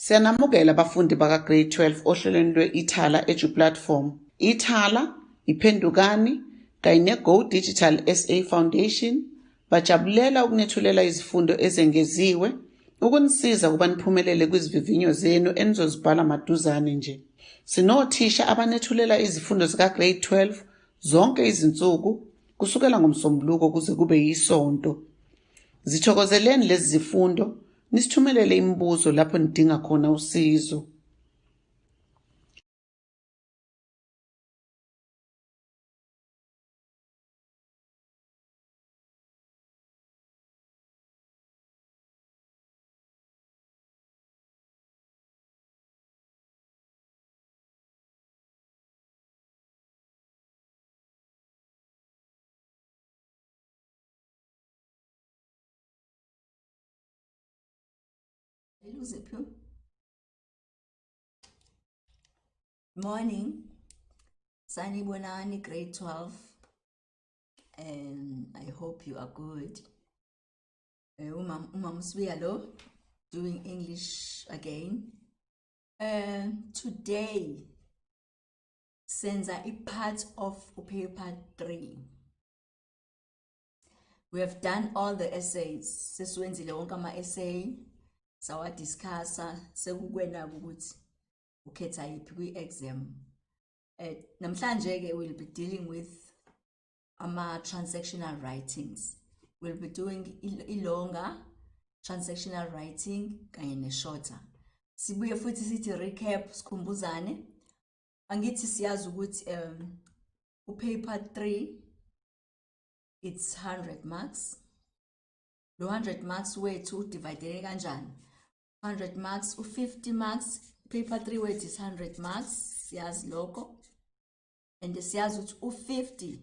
Siyanamukela abafundi baka grade 12 ohlelweni lwe-Ithala Edu platform. Ithala, iphendukani kanye ne-Go Digital SA Foundation bajabulela ukunethulela izifundo ezengeziwe ukunisiza kuba niphumelele kwizivivinyo zenu enizozibhala maduzane nje. Sinothisha abanethulela izifundo zika grade 12 zonke izinsuku kusukela ngoMsombuluko kuze kube yiSonto. Zithokozeleni lezi zifundo, nisithumelele imibuzo lapho nidinga khona usizo. Morning, Sanibonani, grade 12, and I hope you are good. Umamswiyalo, doing English again. Today, senza a part of paper 3. We have done all the essays. Seswenzile wonke ama-essay, sawa discussa, sekukwena ukuthi ukhetha yiphi kwi-exam. Namhlanje ke we'll be dealing with transactional writings. We'll be doing longer transactional writing kanye ne-shorter. Sibuye futhi sithi recap sikhumbuzane. Angithi siyazi ukuthi paper 3 it's 100 marks. Lo 100 marks wethu divided kanjani? 100 marks u50 marks. Paper 3 weight is 100 marks, siyazi lokho. And siyazi ukuthi u50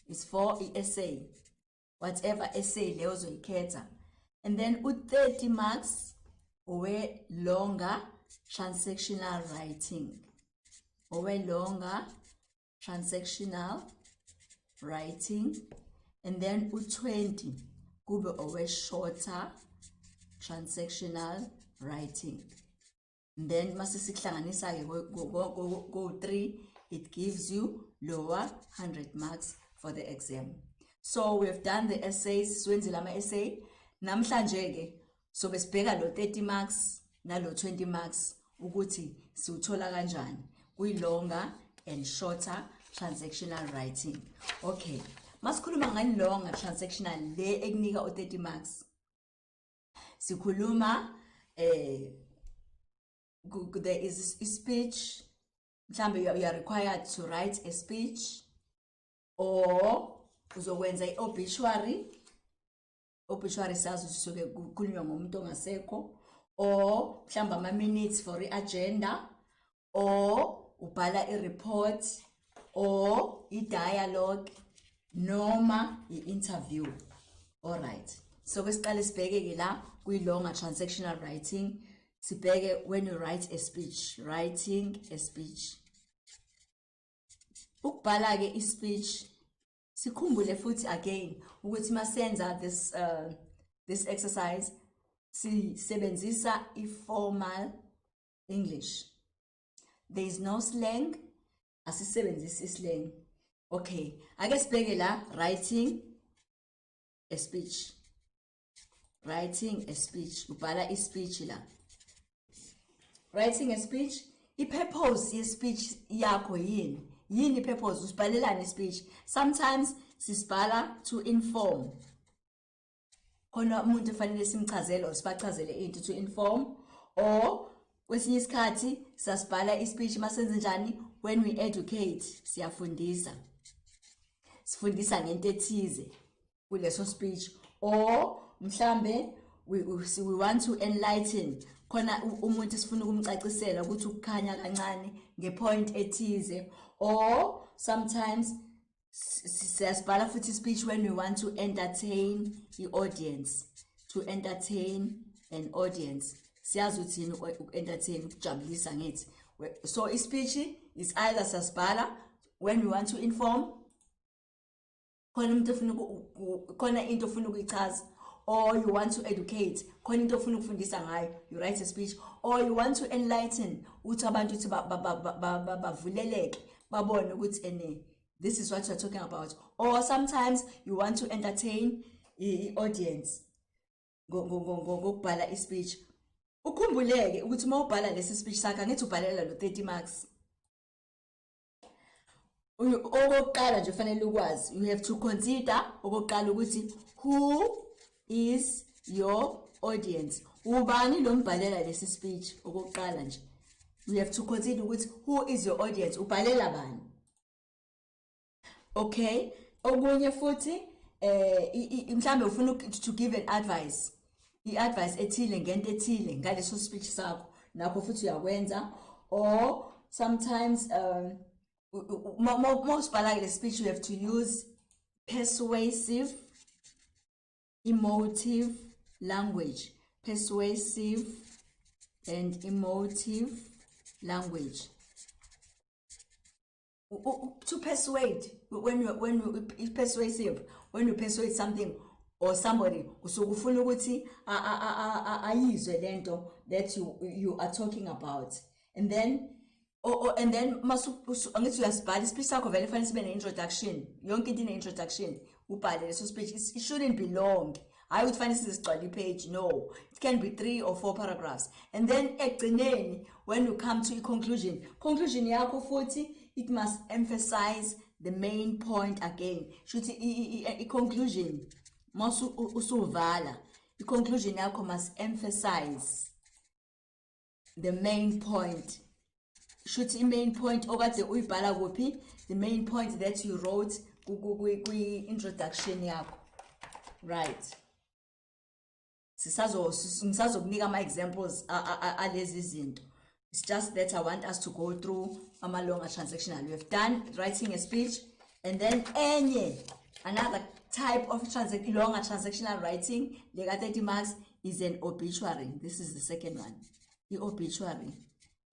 is for essay. Whatever essay leyo zoyikhetha. And then u30 marks owe longer transactional writing. Owe longer transactional writing. And then u20 kube owe shorter transactional writing. And then masisihlanganisa go 3, it gives you lower 100 marks for the exam. So we have done the essays, swenzile ama-essay. Namhlanje ke so besibheka lo 30 marks nalo 20 marks ukuthi siuthola kanjani kwi-longer and shorter transactional writing. Okay, masikhuluma ngani longer transactional le ekunika u30 marks. Sikhuluma there is a speech. You are required to write a speech, or uzokwenza obituary. Obituary says usuke kukhulunywa ngomuntu ongasekho, or mhlamba ama minutes for i-agenda, or ubhala i-report, or i-dialogue, noma i-interview. All right. So kwesiqale sibheke ke la kwi-longer transactional writing. Sibheke when you write a speech, writing a speech. Ukubhala ke i-speech, sikhumbule futhi again ukuthi masenza this exercise sisebenzisa i-formal English. There is no slang, asisebenzisi slang. Okay, ake sibheke la writing a speech. Writing a speech, ubhala i-speech la. Writing a speech, i-purpose ye-speech yakho yini? Yini i-purpose? Usibhalelani i-speech? Sometimes sisibhala to inform. Khona umuntu fanele simchazele or sibachazele into to inform, or kwesinye isikhathi sasibhala i-speech masenze njani? When we educate, siyafundisa. Sifundisa ngento ethize kuleso speech, or mhlambe we want to enlighten. Khona umuntu sifuna ukumcacisela ukuthi ukukhanya kancane ngepoint ethize, or sometimes siyasibhala futhi speech when we want to entertain the audience, to entertain an audience. Siyazi uthini entertain, ukujabulisa ngithi. So a speech is either sasibhala when we want to inform, khona umuntu ufuna khona into ufuna ukuyichaza, or you want to educate, khona into ofuna ukufundisa ngayo, you write a speech, or you want to enlighten, uthi abantu uthi bavuleleke, babone ukuthi ene this is what you're talking about. Or sometimes you want to entertain the audience. Go bhala a speech. Ukhumbuleke ukuthi uma ubhala lesi speech sakhe angithi ubhalela lo 30 marks. Okokuqala nje fanele ukwazi, you have to consider okokuqala ukuthi who is your audience. Ubani lo mbhalela lesi speech okokuqala nje. You have to consider ukuthi who is your audience, ubhalela bani. Okay, okunye futhi mhlambe ufuna to give an advice. I-advice ethile ngento ethile ngaleso speech sakho nakho futhi uyakwenza. Or sometimes most bhala speech you have to use persuasive, emotive language. Persuasive and emotive language. To persuade, when you persuasive, when you persuade something or somebody, usukufuna ukuthi ayizwe lento that you are talking about, and then angithi uyasibhala speech sakho vele fanele sibe ne-introduction, yonke into ine-introduction, ubhale leso speech. It shouldn't be long. I would find this page. No, it can be 3 or 4 paragraphs, and then ekugcineni when you come to a conclusion yakho futhi it must emphasize the main point again. Shuthi a conclusion masu usuvala, the conclusion yakho must emphasize the main point. Shuthi main point okade uyibhala kuphi, the main point that you wrote kwi introduction yakho, right? Ngisazokunika ama examples alezi zinto. It's just that I want us to go through longer transactional. We have done writing a speech, and then another type of longer transactional writing, like 30 marks, is an obituary. This is the second one. The obituary.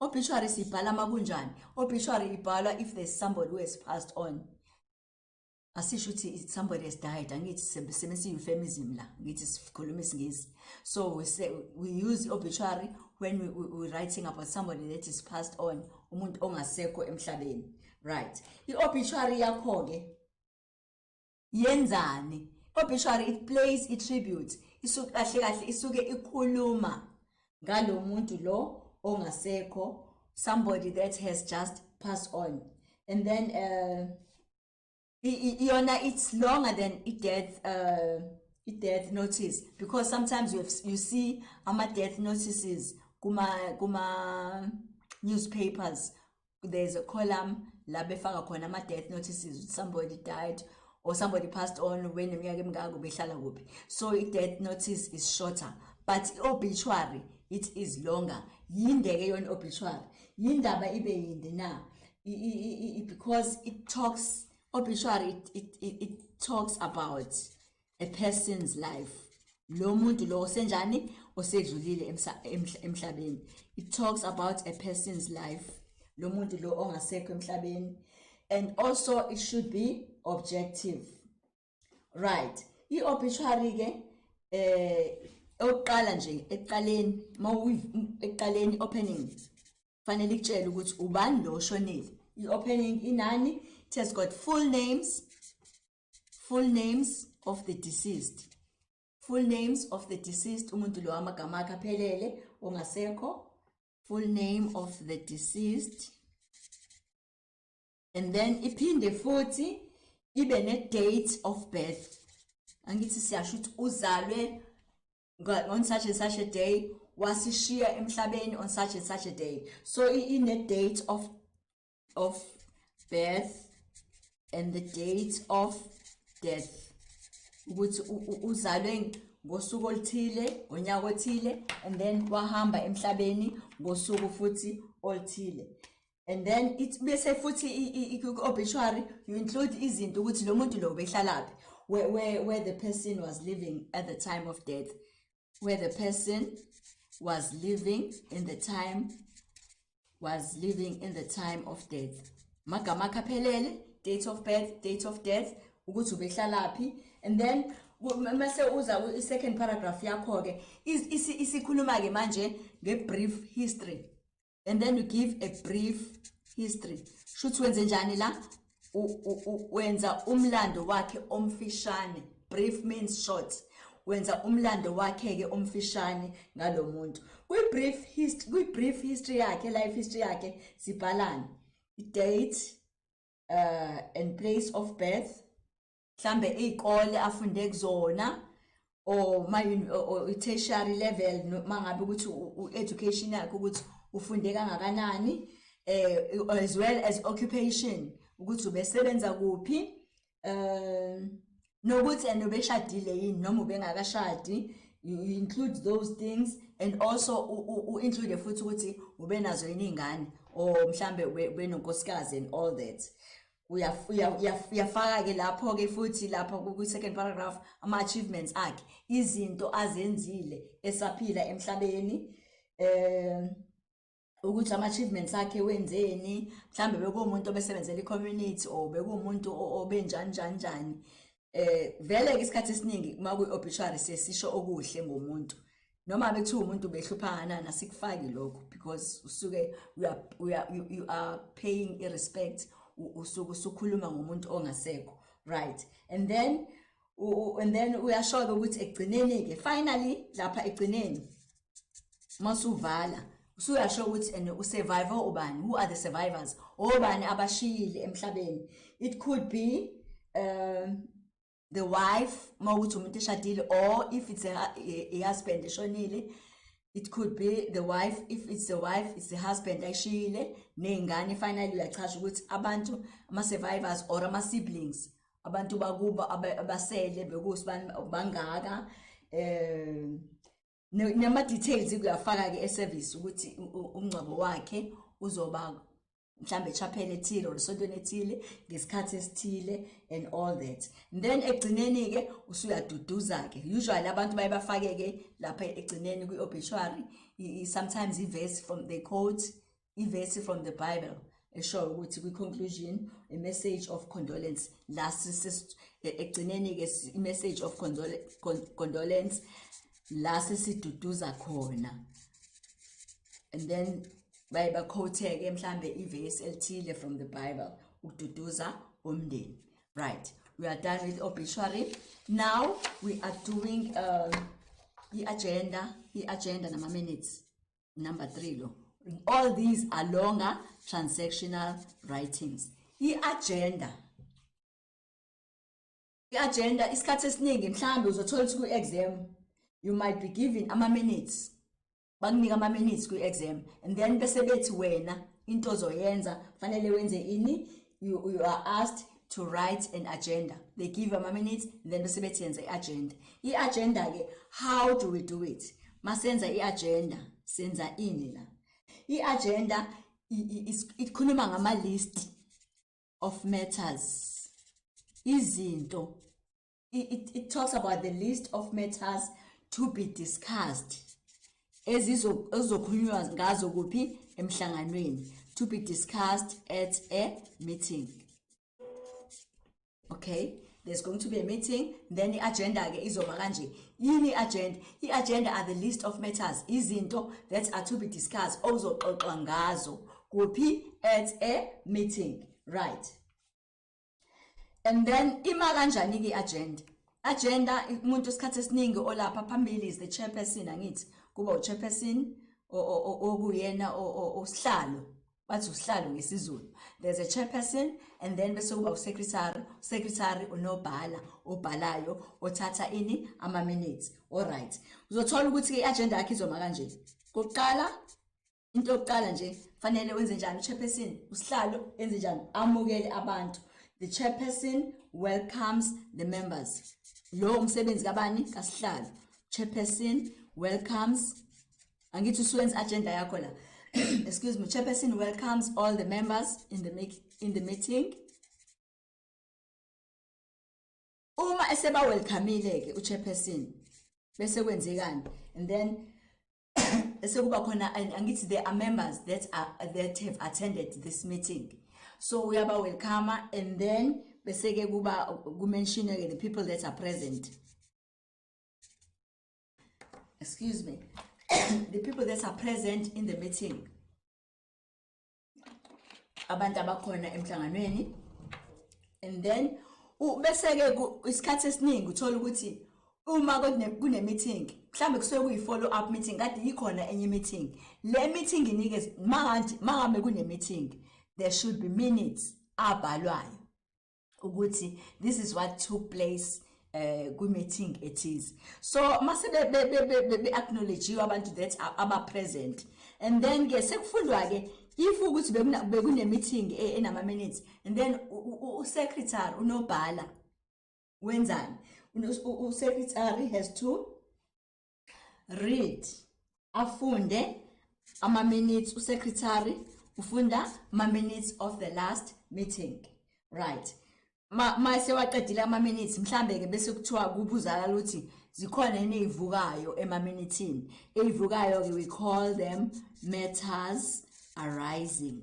Obituary sibhala makunjani. Obituary ibhala if there's somebody who has passed on. Asishuthi somebody has died. Angithi euphemism la. Ngithi so we use obituary when we're writing about somebody that is passed on, umuntu ongasekho emhlabeni, right? I-obituary yakho ke yenzani? Obituary, it plays a tribute. Isuke kahle isuke ikhuluma ngalo muntu lo ongasekho, somebody that has just passed on. And then it's longer than death notice, because sometimes you see death notices kuma newspapers. There's a column la befaka khona ama death notices, somebody died or somebody passed on when iminyaka emingaka behlala kuphi. So death notice is shorter, but obituary it is longer. Yinde ke yon obituary, yindaba ibe yinde na, because it talks, obituary it talks about a person's life. Lo muntu lo senjani osedlulile emhlabeni. It talks about a person's life. Lo muntu lo ongasekho emhlabeni. And also it should be objective. Right. I-obituary ke oqala nje eqaleni opening fanele ikutshela ukuthi ubani lo oshonile. I-opening inani? It has got full names of the deceased. Full names of the deceased, umuntu lo amagama akhe aphelele ongasekho. Full name of the deceased. And then iphinde futhi ibe ne date of birth. Angithi siyasho ukuthi uzalwe on such and such a day, wasishiya emhlabeni on such and such a day. So in a date of birth and the date of death. Ukuthi uzalwe ngosuku oluthile, ngonyaka othile, and then wahamba emhlabeni ngosuku futhi oluthile. And then it bese futhi obituary you include izinto ukuthi lo muntu lo behlalaphi, where the person was living at the time of death, where the person was living in the time of death. Magama kaphelele, date of birth, date of death, ukuthi ubehlalaphi, and then mase uza i-second paragraph yakho ke isikhuluma ke manje nge-brief history, and then you give a brief history. Shuthi wenze njani la? Wenza umlando wakhe omfishane. Brief means short. Wenza umlando wakhe ke omfishane ngalo muntu. Kwi-brief history yakhe, life history yakhe, sibhalani? I-date and place of birth, mhlambe izikole afunde kuzona, or tertiary level mangabe ukuthi education yakhe ukuthi ufunde kangakanani, as well as occupation, ukuthi ubesebenza kuphi, nokuthi ubeshadile yini noma ubengakashadi. You include those things, and also include futhi ukuthi ubenazo yini ingane, or mhlambe ubenonkosikazi and all that. Uyafaka ke lapho ke futhi lapho ku second paragraph ama achievements akhe, izinto azenzile esaphila emhlabeni, ukuthi ama achievements akhe wenzeni, mhlambe bekumuntu obesebenzela i-community, or bekumuntu obenjani. Vele ke isikhathi esiningi maku obituary sesisho okuhle ngomuntu, noma bethu umuntu behluphana nasikufaki lokho, because usuke you are paying respect, usuke usukhuluma ngomuntu ongasekho, right? And then uyasho ukuthi egcineni ke finally lapha egcineni masuvala usuyasho ukuthi usurvivor ubani, who are the survivors, obani abashiyile emhlabeni. It could be the wife mawukuthi umuntu eshadile, or if it's a husband eshonile, it could be the wife. If it's the wife, it's the husband eshile nengane. Finally uyachasha ukuthi abantu ama survivors or ama siblings, abantu bakuba abasele bekusibani bangaka, nama details kuyafaka ke e-service ukuthi umncwabo wakhe uzoba mhlambe chapel ethile or sontweni ethile ngesikhathi esithile and all that. And then egcineni ke usuyaduduza ke. Usually abantu bayibafake ke lapha egcineni kwi-obituary sometimes i-verse from the quote, i-verse from the Bible esho ukuthi kwi-conclusion a message of condolence. Last egcineni ke i-message of condolence last siduduza khona. And then Bible quote ke mhlambe i-verse elithile from the Bible ukududuza umndeni. Right, we are done with obituary. Now we are doing agenda nama minutes number 3 lo. All these are longer transactional writings. I-agenda isikhathi esiningi mhlambe uzothola ukuthi ku-exam you might be given ama minutes, bakunika ama minutes ku-exam, and then bese bethi wena into ozoyenza fanele wenze ini. You are asked to write an agenda. They give ama minutes, and then bese bethi yenza i-agenda. I-agenda ke, how do we do it? Masenza i-agenda senza ini la? I-agenda ikhuluma ngama list of matters, izinto. It talks about the list of matters to be discussed, ezizokhulunywa ngazo kuphi emhlanganweni, to be discussed at a meeting. Okay, there's going to be a meeting, then the agenda ke izoba kanje. Yini agenda? I-agenda are the list of matters, izinto that are to be discussed, ozoxoxwa ngazo kuphi at a meeting, right? And then ima kanjani ke agenda? Agenda umuntu isikhathi esiningi olapha phambili is the chairperson. Angithi kuba uchairperson okuyena osihlalo, bathi usihlalo ngesizulu. There's a chairperson, and then bese kuba secretary unobhala obhalayo othatha ini ama minutes. All right, uzothola ukuthi ke agenda yakhe izoma kanje. Kokuqala, into yokuqala nje fanele wenze njani uchairperson, usihlalo enze njani, amukele abantu. The chairperson welcomes the members. Lo umsebenzi kabani kasihlalo. Chairperson welcomes, angithi usuwenza agenda yakho la. Excuse me. Chairperson welcomes all the members in the meeting. Uma eseba welcomeile ke uchairperson bese kwenzekani, and then esekuba khona angithi there are members that have attended this meeting. So we are welcome, and then bese ke kuba mention the people that are present. excuse me, the people that are present in the meeting. Abantu abakhona emhlanganweni. And then bese-ke isikhathi esiningi uthola ukuthi uma kune meeting, mhlambe kusuke kuyi-follow up meeting, kade ikhona enye meeting. Le meeting inikeze mangabe kune meeting, there should be minutes abhalwayo ukuthi this is what took place ku-meeting it is. So mase be acknowledge abantu that are present. And then ke sekufundwa ke if ukuthi bekune meeting enama minutes, and then secretary unobhala wenzani, secretary has to read afunde ama minutes, secretary ufunda ama minutes of the last meeting, right? Mase waqedile ama minutes mhlambe ke bese kuthiwa kubuzala ukuthi zikhona ezivukayo ema minutini ezivukayo ke we call them matters arising.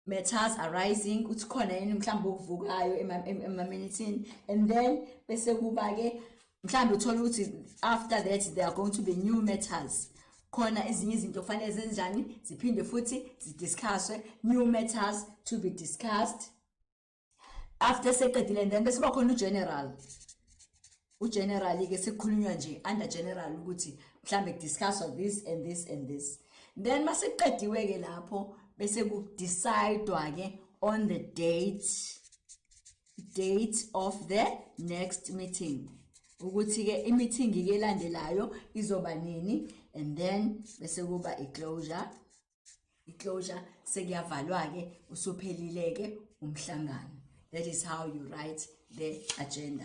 Matters arising uthi khona yini mhlambe okuvukayo ema minutini, and then bese kuba ke mhlambe uthola ukuthi after that there are going to be new matters. Khona ezinye izinto kufanele zenjani ziphinde futhi zidiscusswe, new matters to be discussed. After seqedile, and then bese bakhona ugeneral ke sekukhulunywa nje under general ukuthi mhlambe discuss this and this and this. Then maseqediwe ke lapho bese ku decidewa ke on the date of the next meeting ukuthi ke i-meeting ke elandelayo izoba nini, and then bese kuba i-closure sekuyavalwa ke usuphelile ke umhlangano. That is how you write the agenda.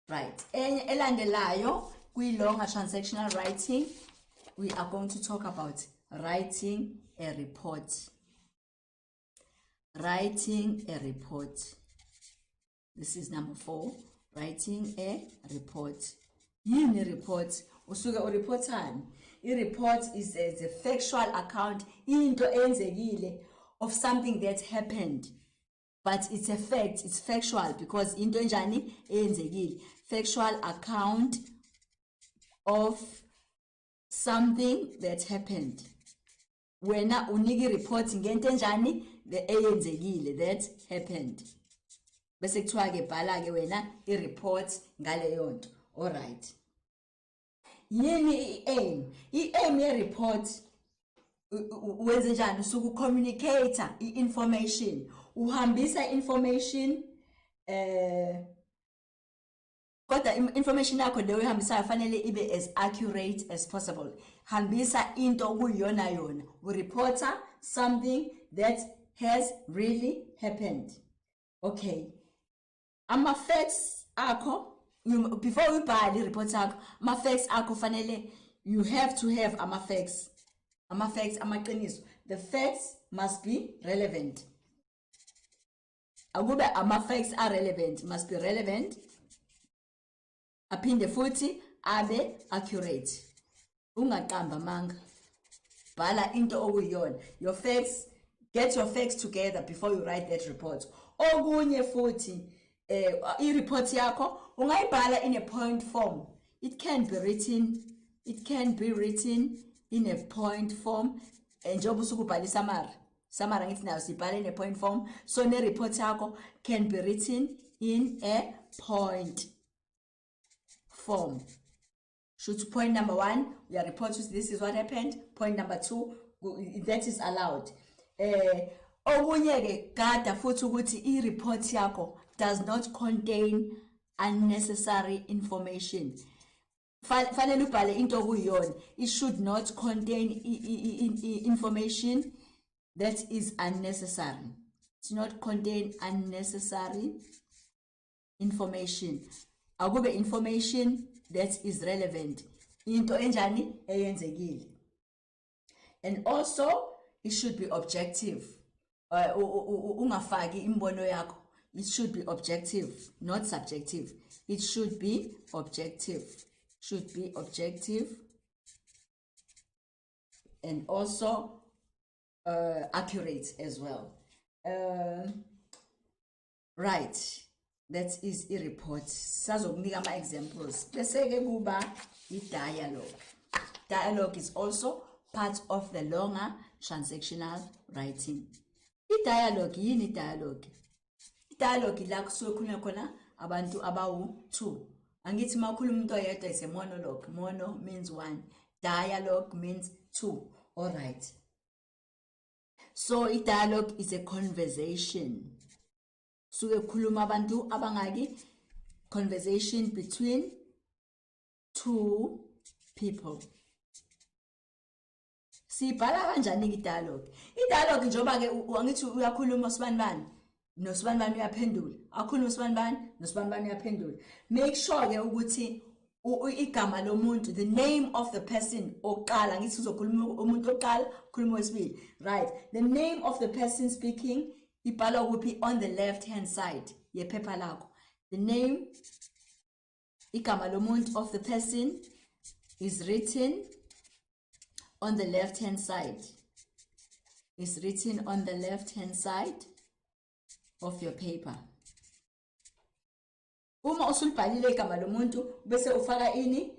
Right. Elandelayo kwi-longer transactional writing, we are going to talk about writing a report. Writing a report. This is number 4. Writing a report. Yini report? Usuke ureportani. I-report is a factual account, into enzekile of something that happened. But it's a fact, it's factual because into enjani enzekile. Factual account of something that happened. Wena uniki report ngento enjani the eyenzekile that happened. Bese kuthiwa ke bhala ke wena i-report ngaleyo nto. All right. Yini i-aim? I-aim ye-report wenze njani? Usuku communicator i-information. Uhambisa information kodwa information yakho leyo uhambisayo fanele ibe as accurate as possible. Hambisa into okuyiyona yona. Reporter something that has really happened. Okay. Ama facts akho, before you buy the report akho, ama facts akho fanele you have to have ama facts. Ama facts amaqiniso. The facts must be relevant. Akube ama facts are relevant, must be relevant. Aphinde futhi abe accurate. Ungaqamba manga. Bhala into okuyiyona. Your facts, get your facts together before you write that report. Okunye futhi i-report yakho ungayibhala in a point form. It can be written in a point form. Njengoba usukubhala summary ngithi nayo sibhala in a point form. So ne report yakho can be written in a point form. Should point number 1, your report is this is what happened. Point number 2, that is allowed. Okunye ke gada futhi ukuthi i-report yakho does not contain unnecessary information. Fanele ubhale into okuyiyona. It should not contain information that is unnecessary. It should not contain unnecessary information. Akube information that is relevant. Into enjani eyenzekile. And also it should be objective. Ungafaki imbono yakho. It should be objective, not subjective. It should be objective. Should be objective. And also accurate as well. Right. That is a report. Sazokunika ama examples. Bese ke kuba i-dialogue. Dialogue is also part of the longer transactional writing. I-dialogue yini dialogue? I-dialogue la kusuke khona khona abantu abawu-2. Angithi makhuluma umuntu oyedwa is a monologue. Mono means one. Dialogue means 2. All right. So i-dialogue is a conversation. Suke khuluma abantu abangaki, conversation between 2 people. Sibhala kanjani i-dialogue? I-dialogue njoba ke angithi uyakhuluma usibanibani nosibanibani uyaphendula. Akhuluma usibanibani nosibanibani uyaphendula. Make sure ke ukuthi igama lomuntu, the name of the person oqala, ngithi uzokhuluma umuntu oqala, khuluma wesibili. Right. The name of the person speaking ibhalwa kuphi? On the left hand side yephepha lakho. The name, igama lomuntu of the person is written on the left hand side. Is written on the left hand side of your paper. Uma usulibhalile igama lomuntu bese ufaka ini?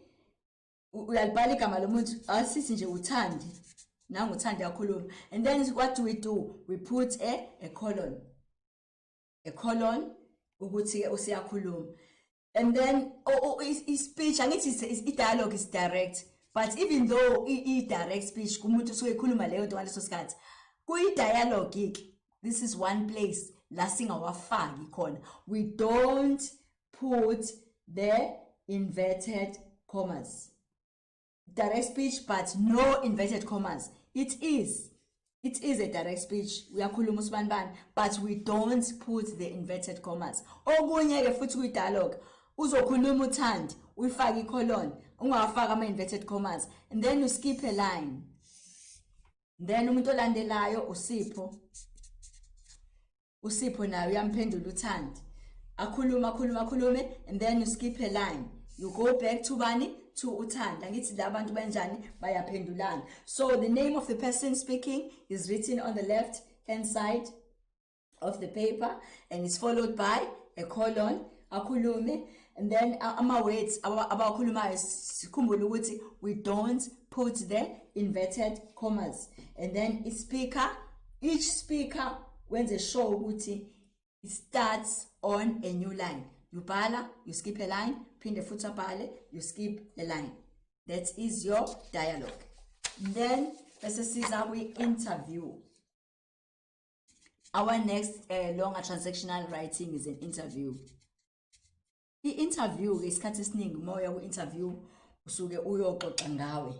Uyalibhala igama lomuntu, asithi nje uthandi. Nangu uthandi yakhuluma. And then what do? We put a colon. A colon ukuthi usiyakhuluma. And then speech, angithi i-dialogue is direct. But even though i-direct speech kumuntu usuke ekhuluma leyo nto ngaleso sikhathi, kuyi-dialogue, this is one place la singawafaki khona. We don't put the inverted commas. Direct speech, but no inverted commas. It is a direct speech. Uyakhuluma usibanibani, but we don't put the inverted commas. Okunye ke futhi kuyi-dialogue, uzokhuluma uthandi, uyifake i-colon, ungawafaka ama-inverted commas, and then you skip a line. Then umuntu olandelayo uSipho nayo uyamphendula uthandi. Akhulume, and then you skip a line. You go back to bani? To uthandi. Angithi la bantu banjani bayaphendulana. So the name of the person speaking is written on the left hand side of the paper, and it's followed by a colon, akhulume, and then ama words abakhulumayo sikhumbule ukuthi we don't put the inverted commas. And then each speaker wenze show ukuthi it starts on a new line. You bhala, you skip a line, phinde futhi abhale, you skip a line. That is your dialogue. Then bese siza kwi-interview. Our next longer transactional writing is an interview. I-interview isikhathi esiningi moya ku-interview usuke uyoxoxa ngawe.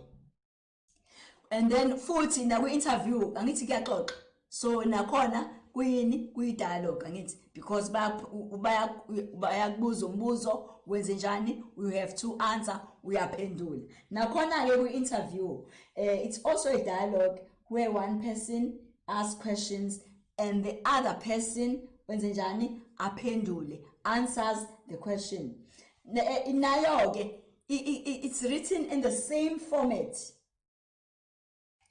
And then futhi na ku-interview angithi kuyaxoxa. So nakhona kuyini? Kuyi-dialogue angithi, because bayakubuza umbuzo, wenze njani, you have to answer, uyaphendula. Nakhona ke ku-interview it's also a dialogue where one person asks questions and the other person wenze njani, aphendule, answers the question. Nayo ke it's written in the same format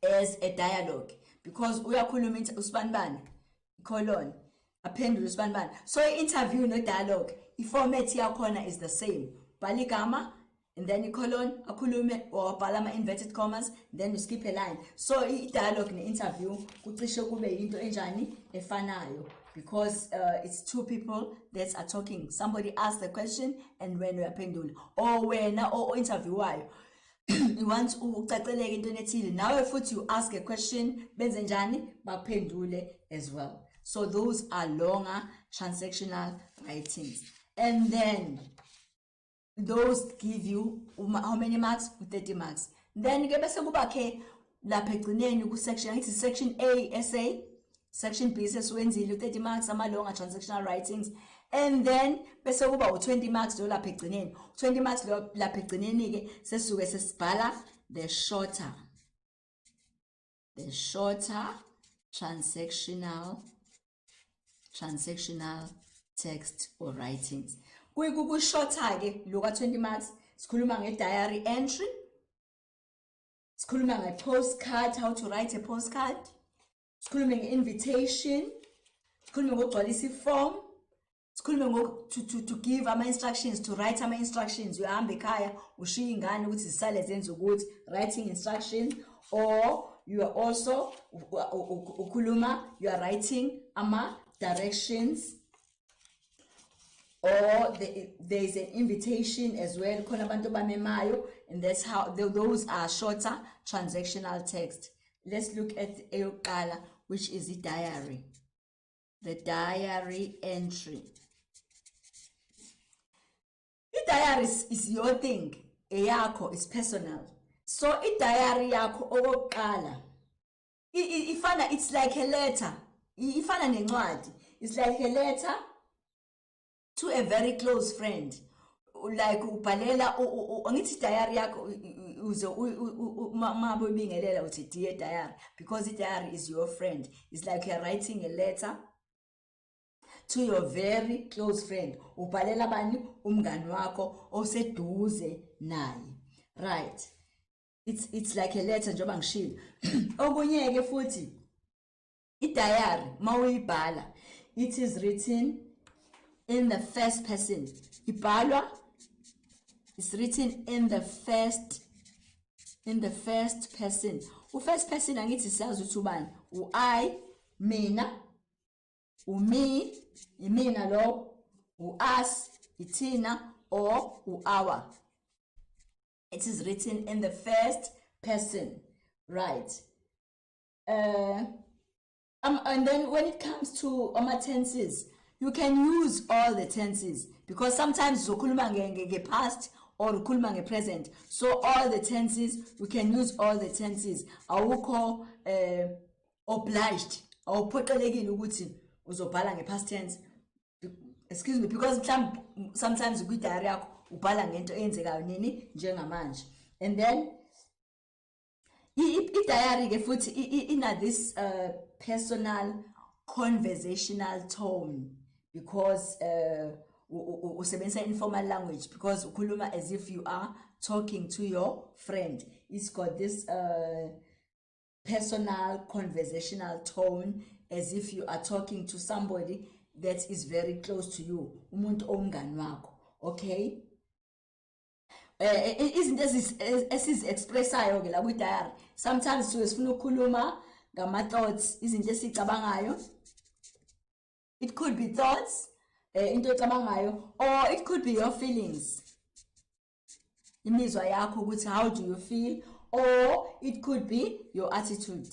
as a dialogue, because uyakhuluma usibanibani, colon, aphendule usibanibani. So interview no dialogue, i-format yakhona is the same. Bhala igama, and then i-colon, akhulume, or bhala ama-inverted commas, then you skip a line. So i-dialogue ne-interview kucishe kube yinto enjani efanayo, because it's 2 people that are talking. Somebody asks the question and when uyaphendula, or wena or interviewayo you want ucaceleke into ethile, nawe futhi you ask a question, benze njani, baphendule as well. So those are longer transactional writings. And then those give you how many marks? 30 marks. Then ke bese kuba ke lapha egcineni ku section, it's section A essay, section B sesiwenzile 30 marks ama longer transactional writings. And then bese kuba 20 marks lo lapha egcineni. 20 marks lo lapha egcineni ke sesuke sesibhala the shorter transactional text or writings. Kuyiku shorter ke lo ka 20 marks sikhuluma nge-diary entry, sikhuluma nge-postcard, how to write a postcard, sikhuluma nge-invitation, sikhuluma ngokugcwalisa i-form, to give ama instructions, to write ama instructions. Uyahamba ekhaya ushiya ingane ukuthi zisale zenze ukuthi writing instructions, or you are also ukhuluma, you are writing ama directions, or there is an invitation as well, khona abantu bamemayo, and that's how those are shorter transactional text. Let's look at eyoqala, which is the diary. The diary entry. The diary is your thing. Eyakho is personal. So the diary yakho okoqala. It's like a letter. Ifana nencwadi. It's like a letter to a very close friend. Like ubhalela angithi diary yakho mabo bingelela uthi dear diary, because the diary is your friend. It's like you're writing a letter to your very close friend. Ubhalela bani? Umngani wakho oseduze naye. Right. It's like a letter njengoba ngishilo. Okunye ke futhi i-diary mawuyibhala, it is written in the first person. Ibhalwa, it's written in the first person. First person angithi siyazi ukuthi ubani? I, mina, me, imina lo, us, itina, or our. It is written in the first person, right? And then when it comes to tenses, you can use all the tenses, because sometimes ukhuluma nge past or ukhuluma nge present. So all the tenses, we can use all the tenses. Awukho obliged, awuphoqelekile ukuthi uzobhala nge past tense. Excuse me, because sometimes kwi diary yakho ubhala ngento eyenzekayo nini njengamanje. And then i-diary ke futhi ina this personal conversational tone, because usebenzisa informal language, because ukhuluma as if you are talking to your friend. It's got this personal conversational tone, as if you are talking to somebody that is very close to you, umuntu omngani wakho. Okay, izinto esiziexpressayo ke la ku diary, sometimes sifuna ukukhuluma ngama thoughts, izinto esicabangayo. It could be thoughts, into ecabangayo, or it could be your feelings, imizwa yakho ukuthi how do you feel, or it could be your attitude.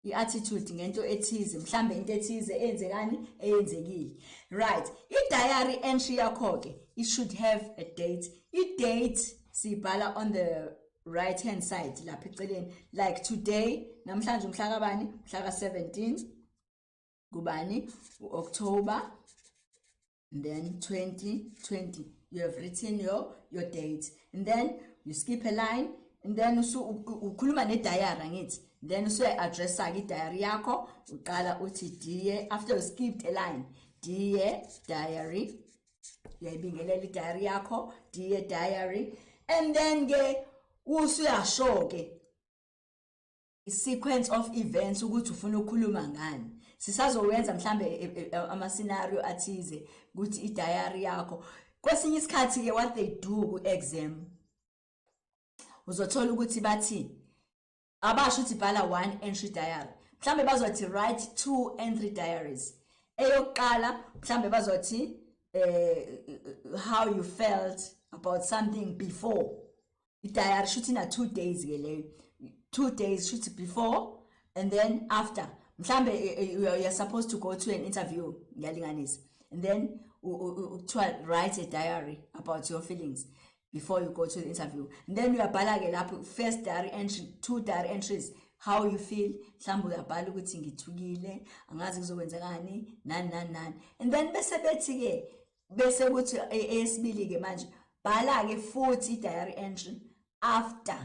I-attitude ngento ethize, mhlambe into ethize eyenzekani eyenzekile. Right. I-diary entry yakho ke, it should have a date. I-date sibhala on the right hand side lapha eceleni, like today, namhlanje umhla kabani? Mhla ka-17 kubani? October, and then 2020. You have written your date, and then you skip a line, and then ukhuluma ne-diary angithi. Then so address diary yakho, uqala uthi dear, after you skipped a line, dear diary, uyayibingelela diary yakho, dear diary, and then ke usuyasho ke a sequence of events ukuthi ufuna ukukhuluma ngani. Sisazowenza mhlambe ama scenario athize ukuthi i-diary yakho. Kwesinye isikhathi ke what they do ku exam, uzothola ukuthi bathi abasho ukuthi bhala 1 entry diary, mhlambe bazothi write 2 entry diaries. Eyoqala mhlambe bazothi how you felt about something before. I-diary should ina 2 days ke leyo, 2 days should before and then after. Mhlambe you're supposed to go to an interview ngiyalinganisa, and then write a diary about your feelings before you go to the interview. And then uyabhala ke lapho first diary entry, 2 diary entries, how you feel. Mhlawumbe uyabhala ukuthi ngithukile, angazi kuzokwenzekani nani. And then bese bethi ke bese ukuthi esibili ke manje bhala ke futhi diary entry after.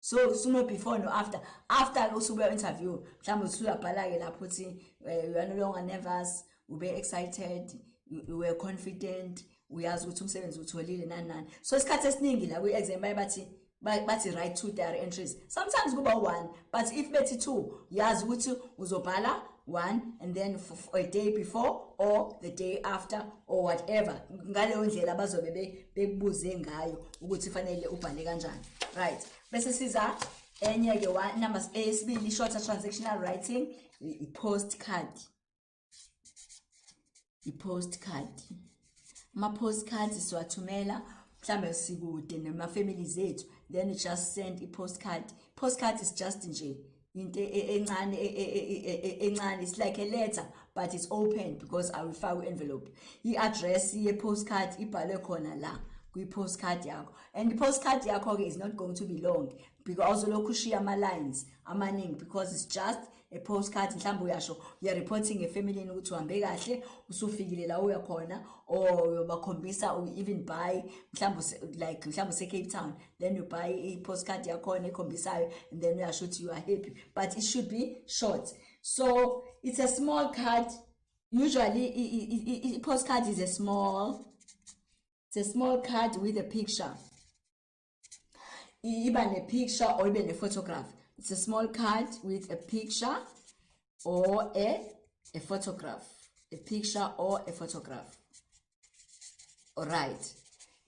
So no before no after. After usubuya interview, mhlawumbe usuyabhala ke lapho ukuthi you are no longer nervous, ube excited, you were confident, uyazi ukuthi umsebenzi utholile nani. So isikhathi esiningi la kwi exam bathi write 2 diary entries. Sometimes kuba 1, but if bethi 2, yazi ukuthi uzobhala 1, and then for a day before or the day after or whatever. Ngaleyo ndlela bazobe bekubuze ngayo ukuthi fanele ubhale kanjani. Right. Bese siza enye ke number esibili shorter transactional writing, i-postcard. I-postcard. Ama-postcards siwathumela mhlambe sikude nema-family zethu, then you just send i-postcard. Postcard is just nje into encane encane, it's like a letter but it's open because I will file envelope. I-address ye-postcard ibhalwe khona la kwi-postcard yakho, and the postcard yakho is not going to be long because lokhu ushiya ama-lines amaningi because it's just a postcard. Mhlawumbe uyasho you are reporting a family ukuthi uhambe kahle usufikile la uya khona, or uyobakhombisa or even buy mhlawumbe se Cape Town, then you buy a postcard yakhona ekhombisayo and then uyasho ukuthi you are happy, but it should be short. So it's a small card. Usually a postcard is a small card with a picture. Even a picture or even a photograph. It's a small card with a picture or a photograph. A picture or a photograph. Alright.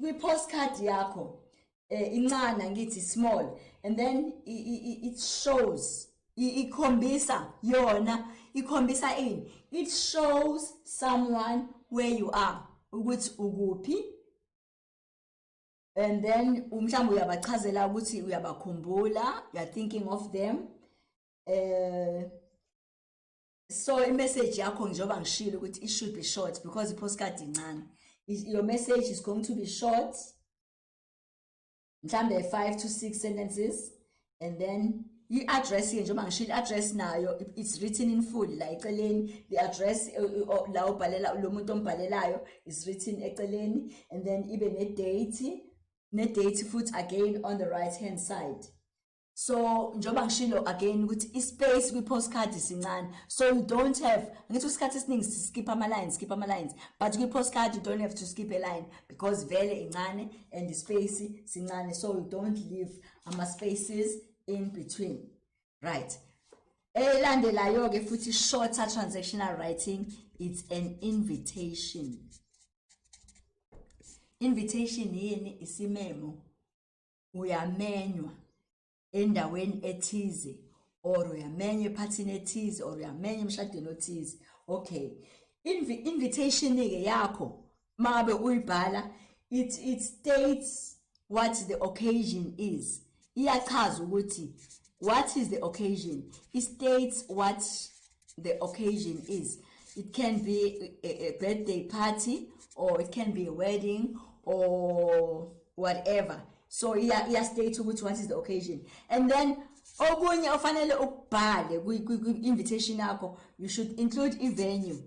With postcard yako, incana ngithi small, and then it shows. Ikhombisa yona, ikhombisa in. It shows someone where you are. Ukuthi ukuphi. And then mhlawumbe uyabachazela ukuthi uyabakhumbula, you are thinking of them. So a message yakho njengoba ngishilo ukuthi it should be short because the postcard incane. Your message is going to be short, mhlawumbe 5 to 6 sentences, and then the address njengoba ngishilo address nayo it's written in full la eceleni. The address la ubhalela lo muntu ombhalelayo is written eceleni, and then even a date foot again on the right hand side. So njoba ngishilo again ukuthi ispace kwi-postcard isincane, so you don't have ngithi isikhathi esiningi skip ama lines, but kwi-postcard you don't have to skip a line because vele incane and the space sincane, so you don't leave ama spaces in between. Right. Elandelayo ke futhi shorter transactional writing, it's an invitation. Invitation yini? Isimemo. Uyamenywa endaweni ethize, or uyamenywa ephathini ethize, or uyamenywa emshadweni othize. Okay. Invitation ke yakho mabe uyibhala, it states what the occasion is. Iyachaza ukuthi what is the occasion. It states what the occasion is. It can be a birthday party, or it can be a wedding, or whatever. So yeah state what is the occasion. And then okunye ofanele ukubhale kwi-invitation yakho, you should include i-venue.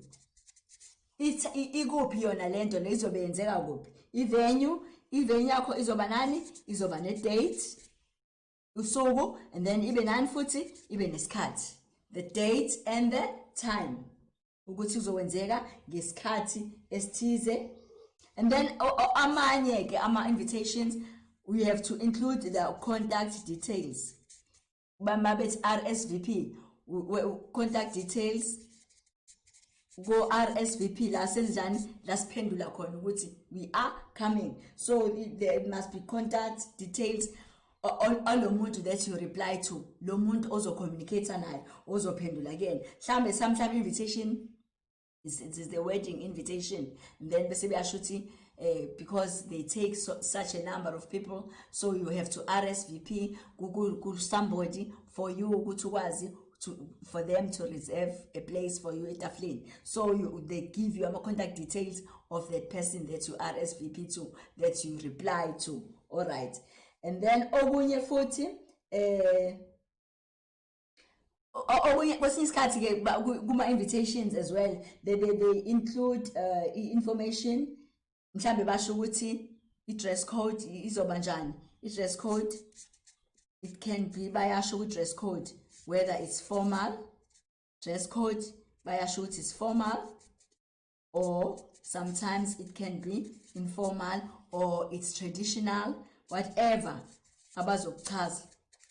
It's ikuphi yona lento lezobe yenzeka kuphi. I-venue yakho izoba nani? Izoba ne-date, usuku, and then ibe nani futhi? Ibe nesikhathi. The date and the time. Ukuthi uzowenzeka ngesikhathi esithize. And then amanye ke ama invitations, we have to include the contact details. Bamabet RSVP, contact details, go RSVP la senzani la spendula khona ukuthi we are coming. So there must be contact details on lo muntu that you reply to, lo muntu ozo communicate naye, ozo pendula again. Sometimes invitation is the wedding invitation, and then bese beyashuthi because they take such a number of people, so you have to RSVP Google somebody for you ukuthi ukwazi for them to reserve a place for you at Aflin. So they give you contact details of that person that you RSVP to, that you reply to. All right. And then okunye futhi kuma invitations as well, they include information. Mhlambe basho ukuthi i-dress code izoba njani. I-dress code, it can be bayasho ku-dress code whether it's formal. Dress code bayasho ukuthi it's formal, or sometimes it can be informal, or it's traditional, whatever abazokuchaza.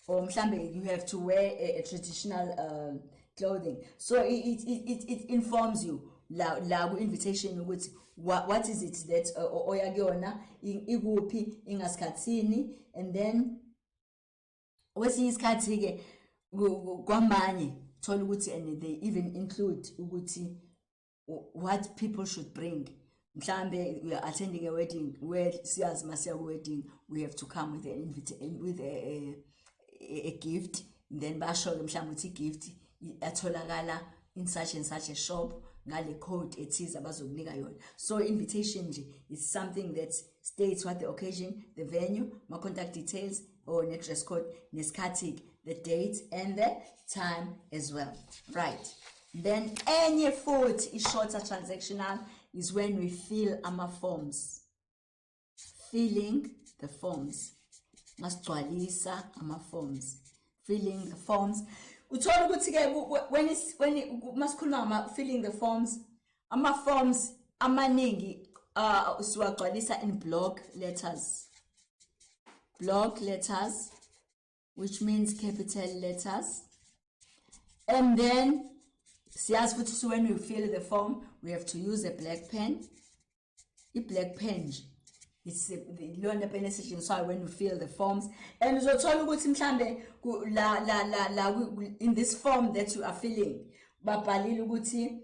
Or mhlambe you have to wear a traditional clothing. So it informs you la invitation ukuthi what is it that oya kuyona ikuphi ingasikhatsini, and then kwesinye isikhathi ke kwamanye thola ukuthi, and they even include ukuthi what people should bring. Mhlambe we are attending a wedding where siyazi masiya ku wedding we have to come with a gift, then basho ke mhlambe uthi gift atholakala in such and such a shop ngale code ethize abazokunika yona. So invitation nje is something that states what the occasion, the venue, my contact details or dress code, nesikhathi, the date and the time as well, right? Then any foot is shorter transactional is when we fill our forms. Filling the forms. Masgcwalisa ama forms. Filling the forms. Uthola ukuthi ke when masikhuluma ngama filling the forms, ama forms amaningi siwagcwalisa in block letters. Block letters, which means capital letters. And then siyazi futhi so when we fill the form we have to use a black pen. A black pen, it's the lona pen esetshenziswayo when we fill the forms. And uzothola ukuthi mhlambe la in this form that you are filling babhalile ukuthi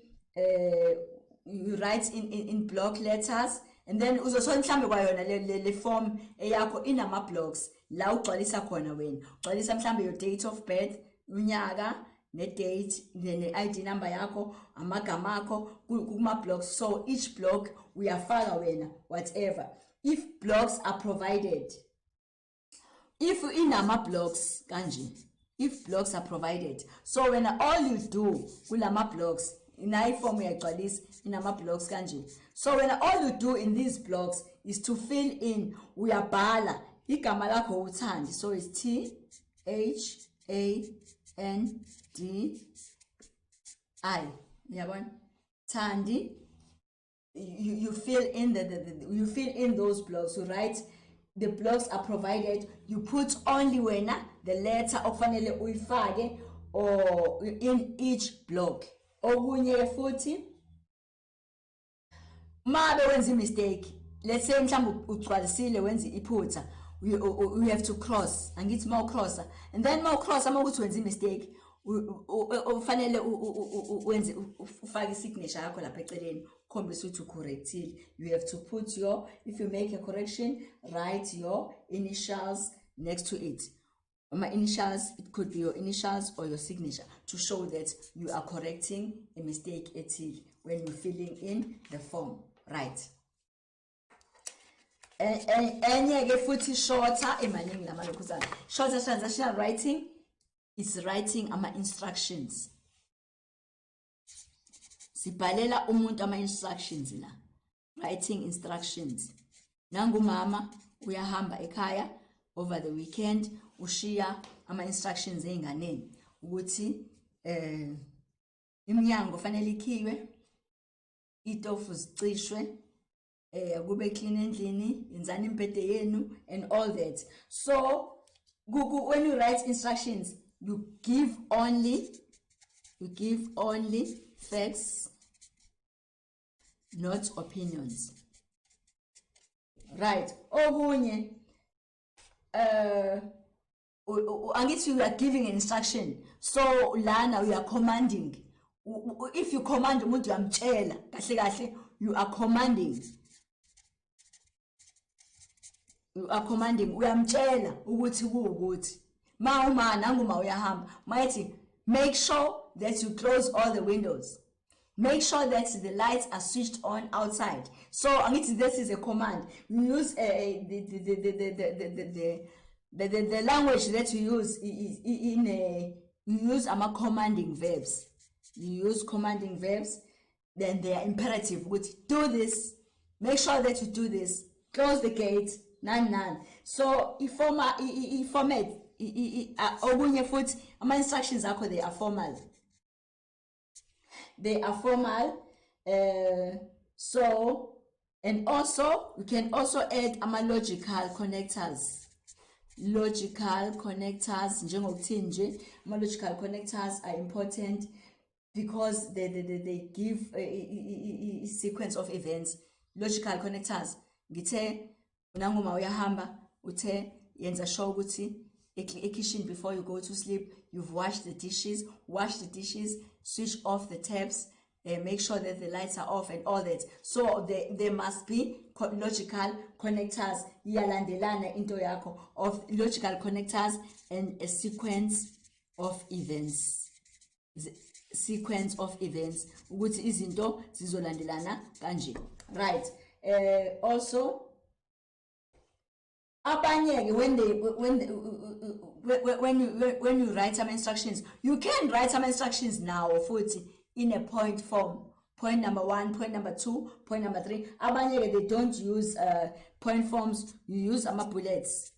you write in block letters, and then uzothola mhlambe kwayona le form eyakho inama blocks la ugcwalisa khona wena. Ugcwalisa mhlambe your date of birth, unyaka, ne date, ne ID number yakho, amagama akho kuma blocks. So each block uyafaka wena whatever. If blocks are provided, if inama blocks kanje, if blocks are provided, so when all you do kulama blocks in form uyagcwalisa inama blocks kanje. So when all you do in these blocks is to fill in, uyabhala igama lakho uthandi, so it's THANDI, yabona, Thandi. You fill in you fill in those blocks. You write the blocks are provided. You put only when the letter okufanele uyifake or in each block. Okunye futhi mabe wenza mistake, let's say mhlawumbe ugcwalisile wenza iphutha, we have to cross, angithi ma crosser, and then ma cross ama ukuthi wenza mistake ufanele wenze ufake signature yakho lapha eceleni ukhombisa ukuthi ucorrectile. You have to put your, if you make a correction, write your initials next to it. My initials, it could be your initials or your signature to show that you are correcting a mistake when you're filling in the form, right? And futhi shorter emaningi lamalokuzana. Shorter transactional writing is writing ama instructions. Sibhalela umuntu ama instructions la. Writing instructions. Nangu mama uyahamba ekhaya over the weekend ushiya ama instructions einganeni ukuthi iminyango fanele ikhiwe, itofu zicishwe, kube clean endlini, yenzani impete yenu and all that. So when you write instructions, you give only facts, not opinions, right? Okunye angithi you are giving an instruction, so lana you are commanding. If you command umuntu uyamtshela kahle kahle, you are commanding, uyamtshela ukuthi kuukuthi ma nangu ma uyahamba mayithi make sure that you close all the windows, make sure that the lights are switched on outside. So angithi this is a command. You use the language that you use is you use commanding verbs. You use commanding verbs, then they are imperative. With do this, make sure that you do this, close the gate, none. So format okunye futhi ama instructions akho, they are formal. They are formal. So, and also you can also add ama logical connectors. logical connectors, njengokuthini nje, logical connectors are important because they give a sequence of events. Logical connectors, ngithe unangoma uyahamba uthe yenza sure ukuthi kitchen before you go to sleep you've washed the dishes, switch off the taps, make sure that the lights are off and all that. So there must be logical connectors, iyalandelana into yakho of logical connectors and a sequence of events. Ukuthi izinto zizolandelana kanje. Right. Also abanye when you write some instructions, you can write some instructions now futhi in a point form. Point number 1, point number 2, point number 3. Abanye they don't use point forms. You use bullets.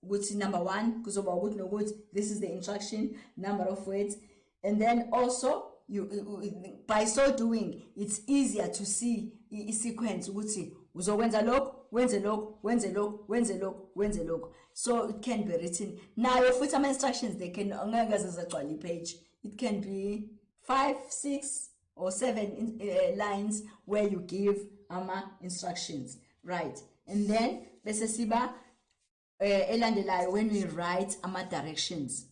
Ukuthi number 1 kuzoba ukuthi nokuthi this is the instruction, number of words, and then also you by so doing it's easier to see a sequence ukuthi uzokwenza lokho wenze lokho. So it can be written now. Futhi some instructions they can angeke zizagcwala page. It can be 5, 6 or 7 lines where you give instructions, right? And then bese siba elandelayo when we write directions.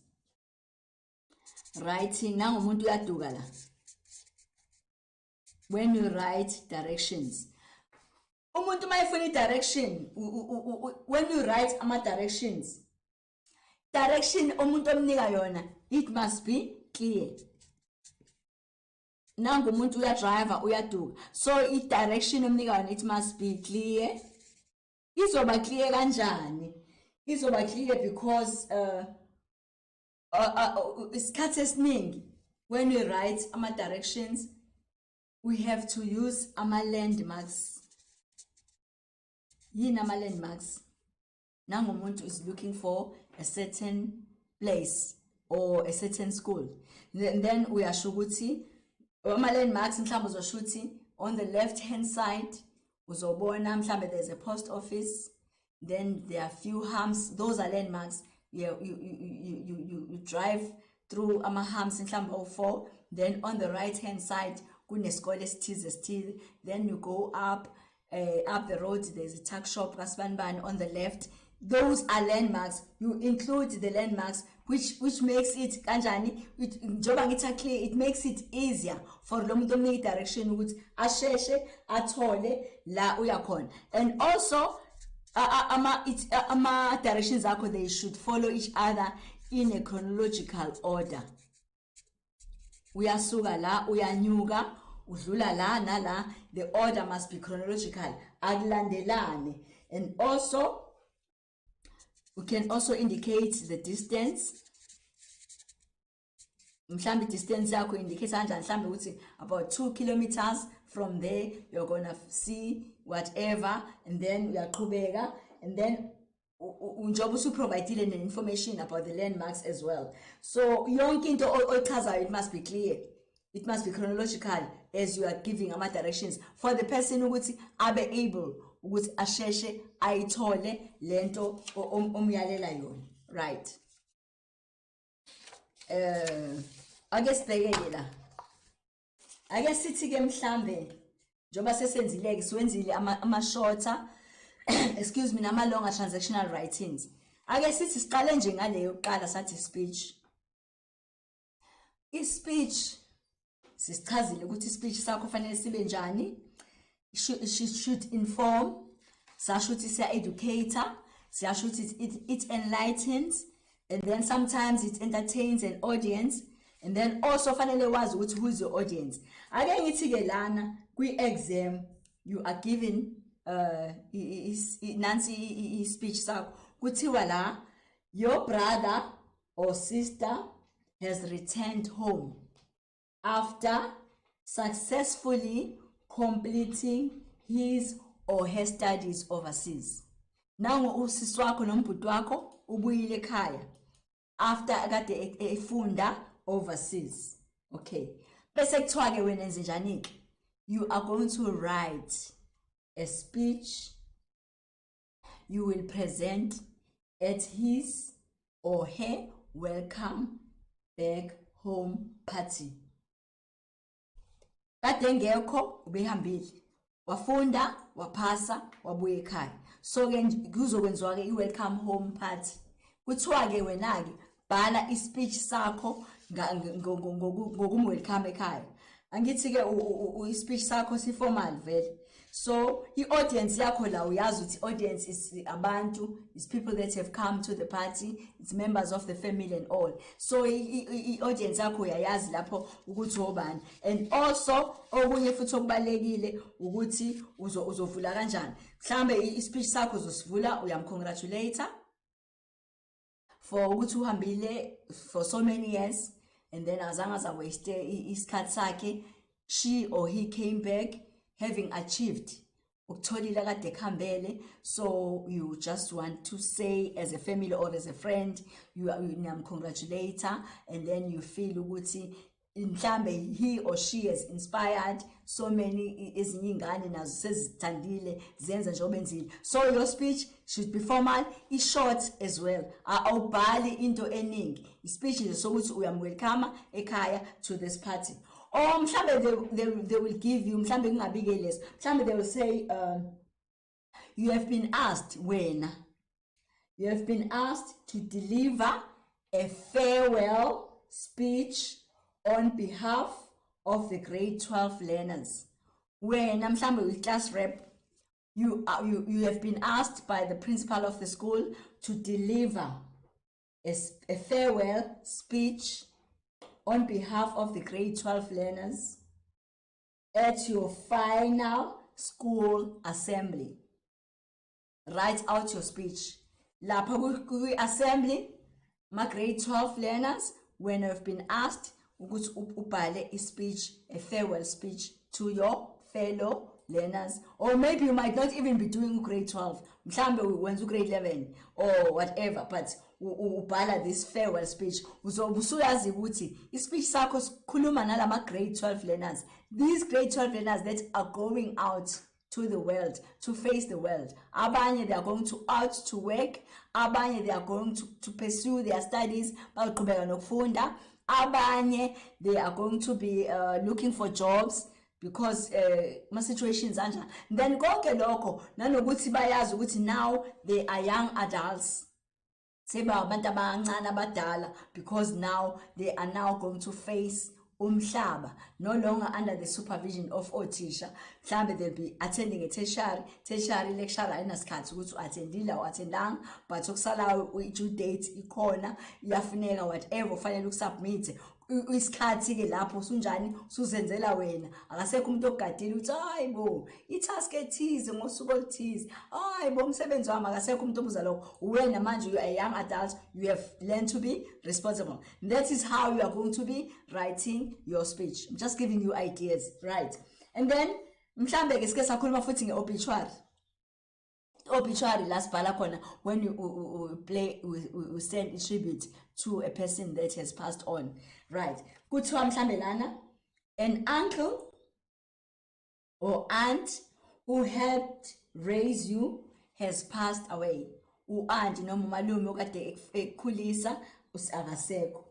Writing now umuntu uyaduka la. When you write directions, umuntu mayifuna direction, when you write direction umuntu omnika yona, it must be clear. Nangu umuntu driver uyaduka, so direction omnika yona it must be clear. Izoba clear kanjani? Izoba clear because isikhathi esiningi when we write directions we have to use landmarks. Yini landmarks? Nangu umuntu is looking for a certain place or a certain school, then we are shukuthi landmarks mhlawumbe uzoshuthi on the left hand side uzobona mhlawumbe there's a post office, then there are few humps. Those are landmarks. Yeah, you drive through humps in mhlawumbe 4, then on the right hand side kunesikole esithize, then you go up the road, there's a tuck shop kasbanban on the left. Those are landmarks. You include the landmarks, which makes it kanjani, njoba ngitha clear, it makes it easier for lo muntu omnika direction ukuthi asheshe athole la uyakhona. And also directions akho, they should follow each other in a chronological order. Uyasuka la, uyanyuka, udlula la nala, the order must be chronological, akulandelane. And also we can also indicate the distance. Mhlambe distance yakho indicates mhlambe ukuthi about 2 kilometers from there you're gonna see whatever, and then uyaqhubeka, and then unjoba usuprovidile information about the landmarks as well. So yonke into ochazayo it must be clear, it must be chronological as you are giving directions for the person ukuthi abe able ukuthi asheshe ayithole lento omyalela yona, right? I guess la, I guess sithi ke mhlambe njoba sesenzileke siwenzile ama-shorter excuse me nama-longer transactional writings. I guess sithi siqale nje ngaleyo kuqala sathi speech. I-speech sisichazile ukuthi speech sakho fanele sibe njani. She should inform, sashuthi siya-educator, siyashuthi it enlightens, and then sometimes it entertains an audience, and then also fanele wazi ukuthi who is your audience. Ake ngithi ke lana kwi-exam you are given nansi speech sakho kuthiwa la, your brother or sister has returned home after successfully completing his or her studies overseas. Nangu usisi wakho nombhuti wakho ubuyile ekhaya after akade efunda overseas. Okay, bese kuthiwa ke wena enze njani ke? You are going to write a speech. You will present at his or her welcome back home party. Kade ngekho ubehambile, wafunda, waphasa, wabuya ekhaya. So ke kuzokwenziwa ke i-welcome home party. Kuthiwa ke wena ke bhala i-speech sakho ngokumwelcome ekhaya. Angithi ke i-speech sakho si-formal vele. So i-audience yakho la uyazi ukuthi audience is abantu, is people that have come to the party, it's members of the family and all. So i-audience yakho uyayazi lapho ukuthi obani. And also okunye futhi okubalekile ukuthi uzovula kanjani. Mhlambe i-speech sakho uzosivula uyamcongratulate for ukuthi uhambile for so many years, and then azange aza waste isikhathi sakhe, she or he came back having achieved ukutholile kade khambele. So you just want to say as a family or as a friend you congratulate her, and then you feel ukuthi mhlambe he or she has inspired so many ezinye ingane nazo sezithandile zenza njengoba enzile. So your speech should be formal, is short as well. Awubhali into eningi. Speech is sokuthi uyamwelcome ekhaya to this party. Or mhlambe they will give you, mhlambe kungabike less, mhlambe they will say you have been asked to deliver a farewell speech on behalf of the grade 12 learners. When mhlambe with class rep, you have been asked by the principal of the school to deliver a farewell speech on behalf of the grade 12 learners at your final school assembly. Write out your speech. Lapha ku-assembly, my grade 12 learners, when you've been asked ukuthi ubhale a speech, a farewell speech to your fellow learners, or maybe you might not even be doing grade 12. Mhlambe went to grade 11 or whatever, but ubhala this farewell speech. Usuyazi ukuthi i-speech sakho sikhuluma nalama grade 12 learners. These grade 12 learners that are going out to the world, to face the world. Abanye, they are going out to work. Abanye, they are going to pursue their studies. Abanye, they are going to be looking for jobs because my situations anja. Then konke lokho nanokuthi bayazi ukuthi now they are young adults. Seba abantu abancane abadala, because now they are now going to face umhlaba, no longer under the supervision of othisha. Mhlambe they'll be attending a tertiary lecture ayinasikhathi ukuthi attendile or attendang, but okusala due date ikhona iyafuneka whatever ufanele ukusubmit isikhathi ke lapho usunjani usuzenzela wena, akasekho umuntu ogadile ukuthi hayibo itask ethize ngosuku oluthize, hayibo umsebenzi wami, akasekho umuntu obuza lokho. Wena manje you are a young adult, you have learned to be responsible. That is how you are going to be writing your speech. I'm just giving you ideas, right? And then mhlambe ke sike sakhuluma futhi ngeobituary. Obituary last bhala khona when you send a tribute to a person that has passed on, right? Kuthiwa mhlambe lana, an uncle or aunt who helped raise you has passed away. U-aunt noma umalume okade ekhulisa akasekho.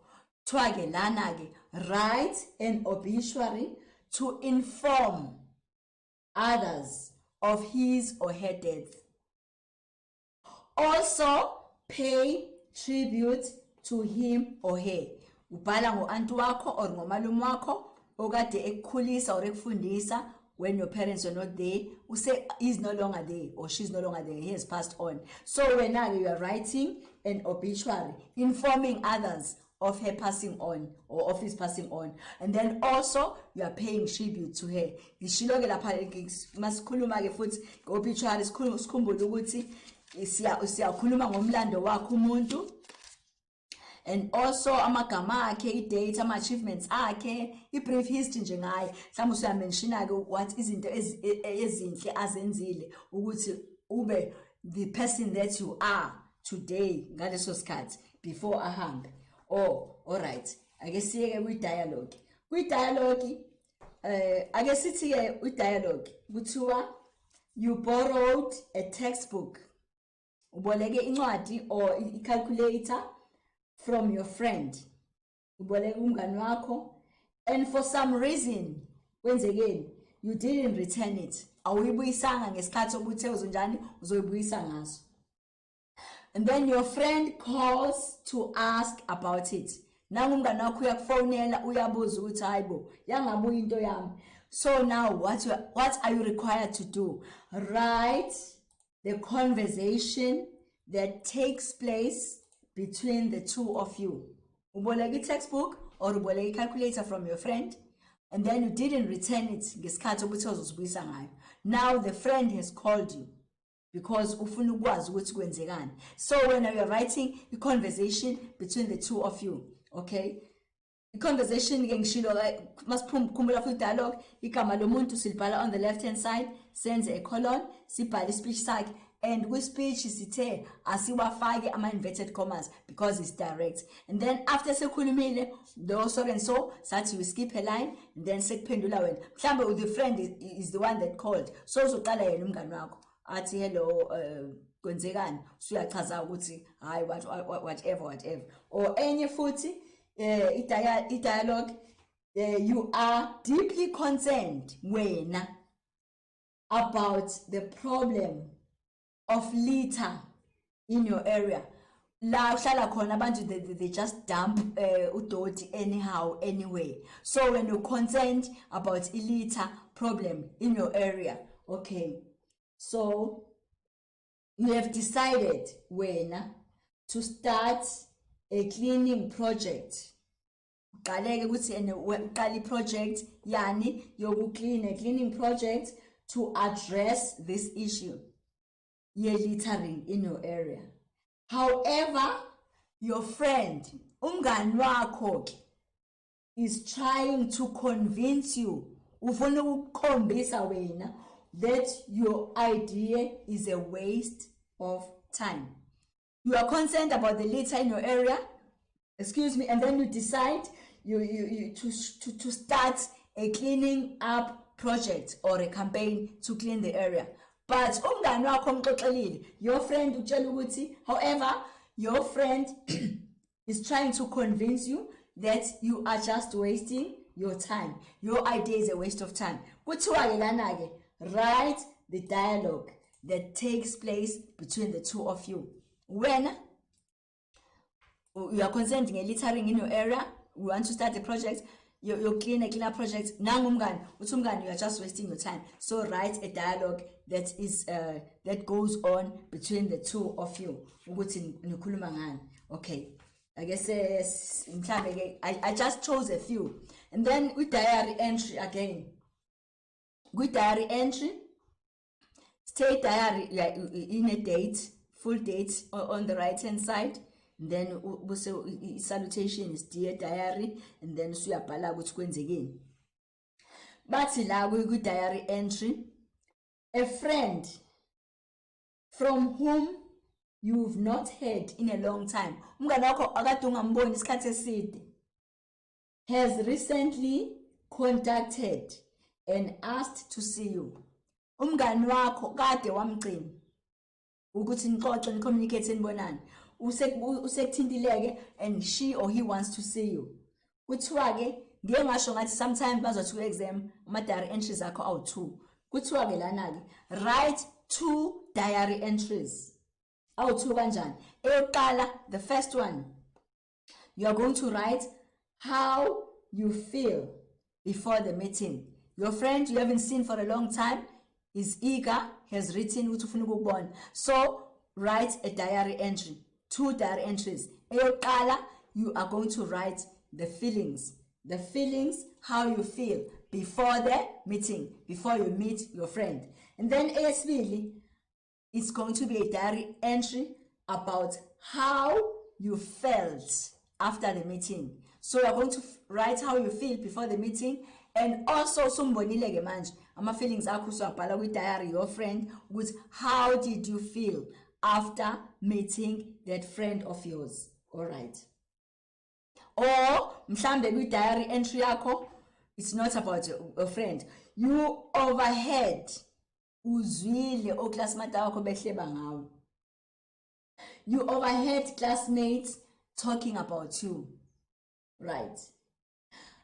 Kuthiwa ke lana ke write an obituary to inform others of his or her death. Also pay tribute to him or her. Ubhala ngo-aunt wakho or ngomalume wakho okade ekukhulisa or ekufundisa when your parents were not there. You say he's no longer there or she's no longer there, he has passed on. So when now you are writing an obituary informing others of her passing on or of his passing on, and then also you are paying tribute to her. Ngishilo ke lapha masikhuluma ke futhi obituary sikhumbule ukuthi siyakhuluma ngomlando wakho umuntu, and also amagama akhe, i-date, ama-achievements akhe, i-brief history nje ngaye. Mhlawumbe usuyamenshina ke what izinto ezinhle azenzile ukuthi ube the person that you are today ngaleso sikhathi before ahambe. Oh, all right. Ake siye ke kwi-dialogue. Kwi-dialogue ake sithi ke kwi-dialogue kuthiwa you borrowed a textbook uboleke incwadi or calculator from your friend, uboleke umngani wakho, and for some reason kwenzekeni you didn't return it, awuyibuyisanga ngesikhathi obuthe uzonjani uzoyibuyisa ngaso, and then your friend calls to ask about it. Nangu umngani wakho uyakufonela uyabuza ukuthi hayibo yangabuya into yami. So now what are you required to do? Write the conversation that takes place between the two of you. Uboleke textbook or uboleke calculator from your friend, and then you didn't return it ngesikhathi obuthe uzobuyisa ngayo. Now the friend has called you because ufuna ukwazi ukuthi kwenzekani. So when you are writing a conversation between the two of you, okay? The conversation ngishilo must khumbula futhi dialogue, igama lomuntu silibhala on the left hand side, senze a colon, sibhala speech sakhe, and with speech sithe asiwafake ama inverted commas because it's direct. And then after sekhulumile lo so and so sathi we skip a line, and then sekuphendula wena. Mhlambe the friend is the one that called. So uzoqala yena umngani wakho athi hello kwenzekani, uyachaza ukuthi hayi whatever, or enye futhi dialogue, you are deeply concerned wena about the problem of litter in your area. La uhlala khona abantu they just dump udoti anyhow anyway. So when you're concerned about a litter problem in your area, okay, so you have decided wena to start a cleaning project. Qaleke ukuthi uqali project yani yoku clean, a cleaning project to address this issue ye littering in your area. However, your friend umngani wakho is trying to convince you, ufuna ukukhombisa wena, that your idea is a waste of time. You are concerned about the litter in your area, and then you decide to start a cleaning up project or a campaign to clean the area. But umngani wakho umxoxelile, your friend utshela ukuthi, however, your friend is trying to convince you that you are just wasting your time. Your idea is a waste of time. Kuthiwa ke lana ke, write the dialogue that takes place between the two of you. When you are concerned in littering in your area, we want to start a project, you clean a project, nangumngani, uthumngani, you are just wasting your time. So write a dialogue that is that goes on between the two of you. Okay, I guess I just chose a few. And then with diary entry again. With diary entry, state diary in a date, full date on the right hand side. And then salutation is dear diary, and then suyabhala ukuthi kwenzekeni. Bathi la ku diary entry, a friend from whom you've not heard in a long time, umngani wakho akade ungamboni isikhathi eside, has recently contacted and asked to see you. Umngani wakho kade wamgcina ukuthi nixoxe nicommunicate nibonane, usekuthintileke and she or he wants to see you. Kuthiwa ke ngeke ngasho ngathi sometimes bazothi ku exam ama diary entries akho awu2. Kuthiwa ke lana ke write 2 diary entries. Awu2 kanjani? Eyoqala, the first one, you are going to write how you feel before the meeting. Your friend you haven't seen for a long time is eager, has written ukuthi ufuna ukubona. So write a diary entry, 2 diary entries. Eyoqala, you are going to write the feelings, how you feel before the meeting, before you meet your friend. And then esibili, it's going to be a diary entry about how you felt after the meeting. So you're going to write how you feel before the meeting, and also sumbonile ke manje ama feelings akho usabhala kwi diary your friend with how did you feel after meeting that friend of yours. All right. Or mhlambe kwi diary entry yakho, it's not about a friend, you overheard uzwile oclassmate wakho behleba ngawe. You overheard classmates talking about you. Right.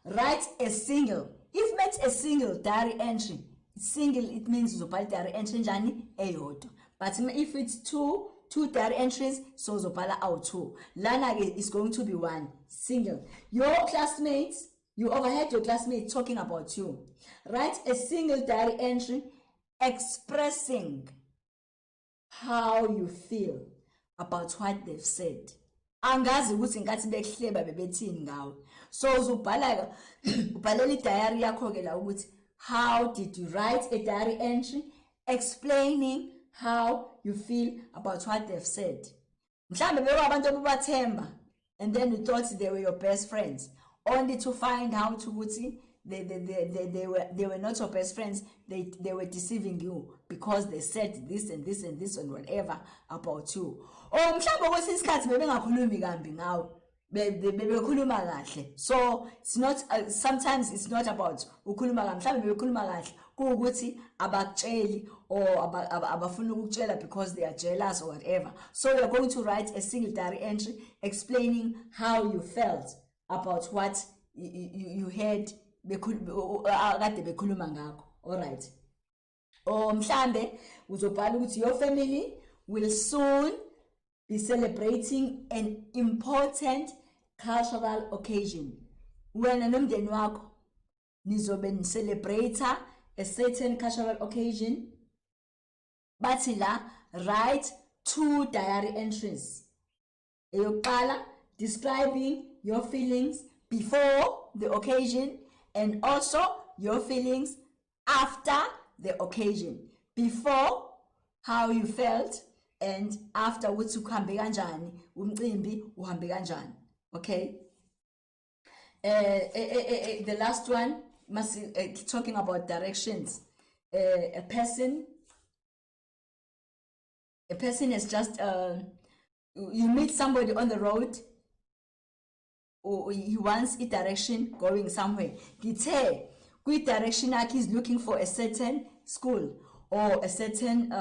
Write a single. If met a single diary entry, single it means uzobhala diary entry njani eyodwa. But if it's two diary entries, so uzobhala awu-2. Lana is going to be one single. Your classmates, you overheard your classmates talking about you. Write a single diary entry expressing how you feel about what they've said. Angazi ukuthi ngathi bekuhleba bebethini ngawe. So uzubhala ubhalela idiary yakho ke la ukuthi how did you write a diary entry explaining how you feel about what they've said. Mhlambe bekwabantu obubathemba and then you thought they were your best friends only to find out ukuthi they were not your best friends. They were deceiving you because they said this and this and this and whatever about you. Or mhlambe kwesinye isikhathi bebengakhulumi kambi ngawe. Bebekhuluma kahle. So it's not sometimes it's not about ukhuluma kahle. Mhlambe bebekhuluma kahle kuuguti abakutsheli or abafuna ukutshela because they are jealous or whatever. So you're going to write a single diary entry explaining how you felt about what you heard kade bekhuluma ngakho. All right. Or mhlambe uzobhala ukuthi your family will soon be celebrating an important cultural occasion. Wena nomndeni wakho nizobe celebrate a certain cultural occasion. Bathi la write 2 diary entries. Eyokuqala describing your feelings before the occasion and also your feelings after the occasion. Before, how you felt, and after ukuthi ukuhambe kanjani umcimbi uhambe kanjani. Okay. The last one must talking about directions. A person has just you meet somebody on the road or he wants a direction going somewhere. Githe which direction is looking for a certain school or a certain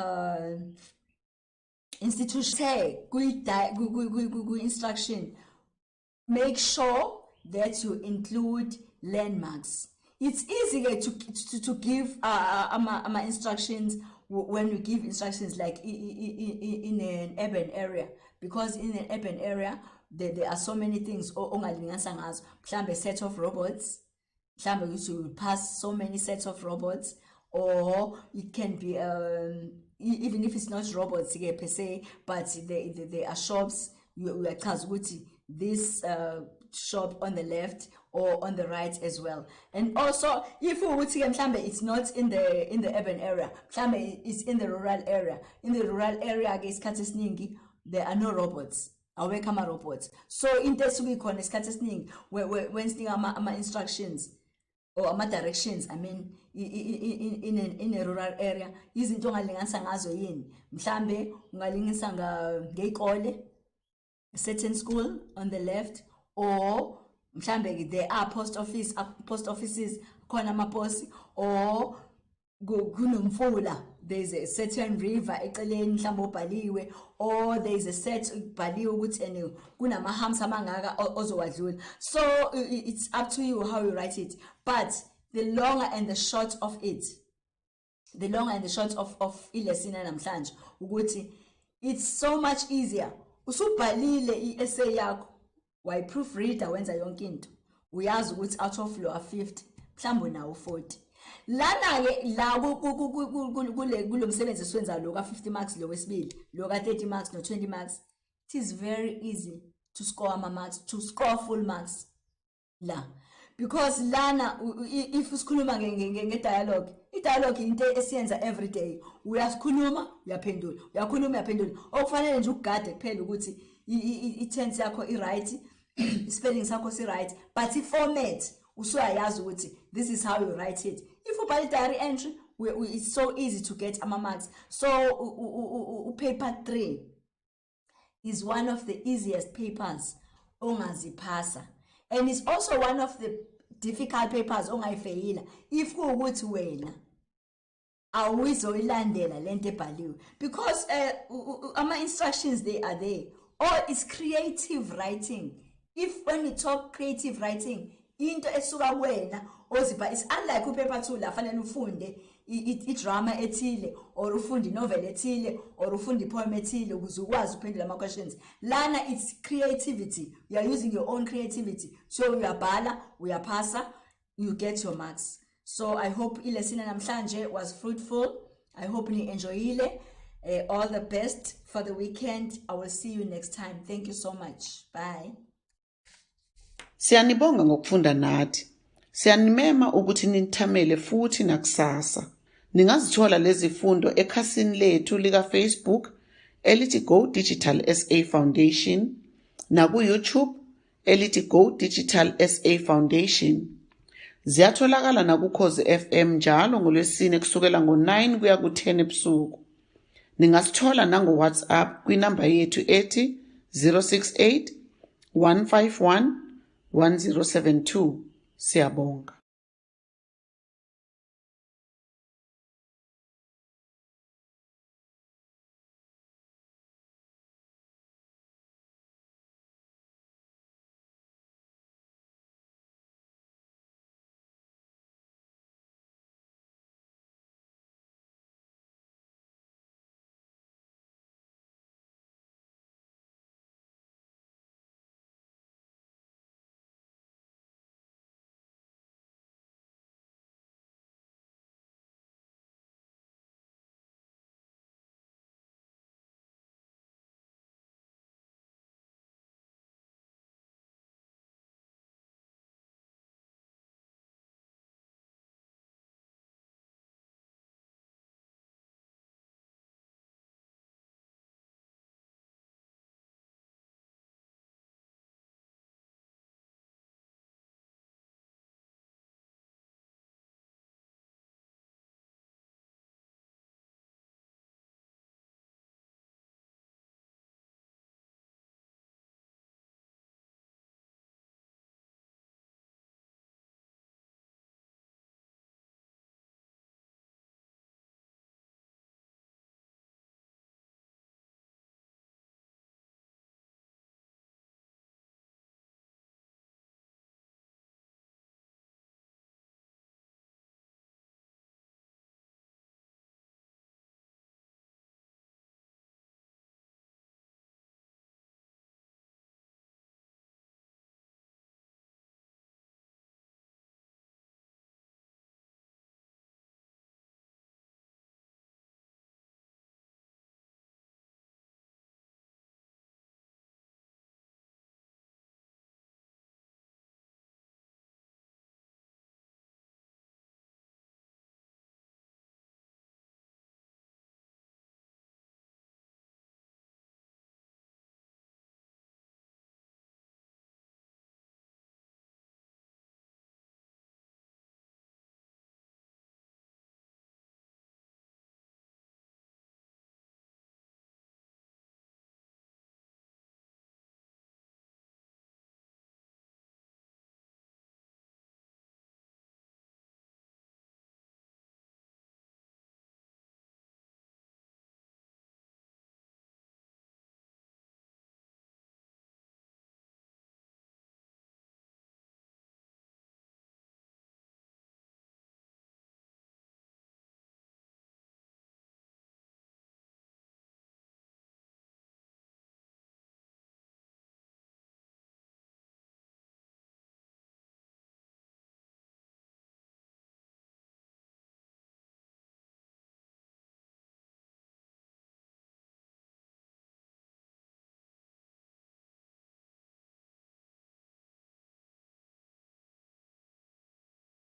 institution. Good instruction. Make sure that you include landmarks. It's easier to give instructions when we give instructions like in an urban area, because in an urban area there are so many things. A set of robots. You should pass so many sets of robots, or it can be even if it's not robots per se, but there are shops. You are this shop on the left or on the right as well. And also if it's not in the urban area, it's in the rural area. In the rural area there are no robots. Awekho ama-robots. So into esuke ikhona isikhathi esiningi when sinika ama-instructions or ama-directions, I mean in a rural area, izinto ongalinganisa ngazo yini. Mhlambe ungalinganisa ngeyikole, a certain school on the left, or mhlambe there are post offices khona amaposi, or kunomfula, there's a certain river eceleni mhlambe obhaliwe, or there's a set bhaliwe ukuthi ene kunamahams amangaka ozowadlula. So it's up to you how you write it. But the longer and the short of it, the longer and the short of ilesson namhlanje ukuthi it's so much easier. Usubhalile i-essay yakho, why proofreader wenza yonke into, uyazi ukuthi out of law 50 mhlawumbe nawo 40. Lana ke la kulo msebenzi esiwenza lo ka 50 marks lo wesibili, lo ka 30 marks no 20 marks, it is very easy to score ama-marks, to score full marks la, because lana if usikhuluma nge-dialogue, i-dialogue into esiyenza every day. Uyasikhuluma uyaphendula, uyakhuluma uyaphendula. Okufanele nje ukugade kuphela ukuthi i-tense yakho i-right, spelling sakho si-right, but i-format usuyayazi ukuthi this is how you write it. If you buy diary entry, it's so easy to get marks. So paper 3 is one of the easiest papers ongazipasa, and it's also one of the difficult papers ongayifeyila if kuwukuthi wena awuzoyilandela lento ebhaliwe because ama instructions they are there. Or it's creative writing. If when we talk creative writing, into esuka wena ozipha, it's unlike upaper 2 la fanele ufunde i-drama ethile or ufunde novel ethile or ufunde poem ethile ukuze ukwazi uphendula ama questions. Lana it's creativity. You are using your own creativity. So uyabhala, uyapasa, you get your marks. So I hope ilesson namhlanje was fruitful. I hope you enjoyile. All the best for the weekend. I will see you next time. Thank you so much. Bye. Siyanibonga ngokufunda nathi. Siyanimema ukuthi nithamele futhi nakusasa. Ningazithola lezi zifundo ekhasini lethu lika Facebook elithi Go Digital SA Foundation na ku YouTube elithi Go Digital SA Foundation. Ziyatholakala na ku Ukhozi FM njalo ngoLwesine kusukela ngo9 kuya ku10 ebusuku. Ningasithola nango WhatsApp kwinamba yethu ethi 068 151 1072. Siyabonga.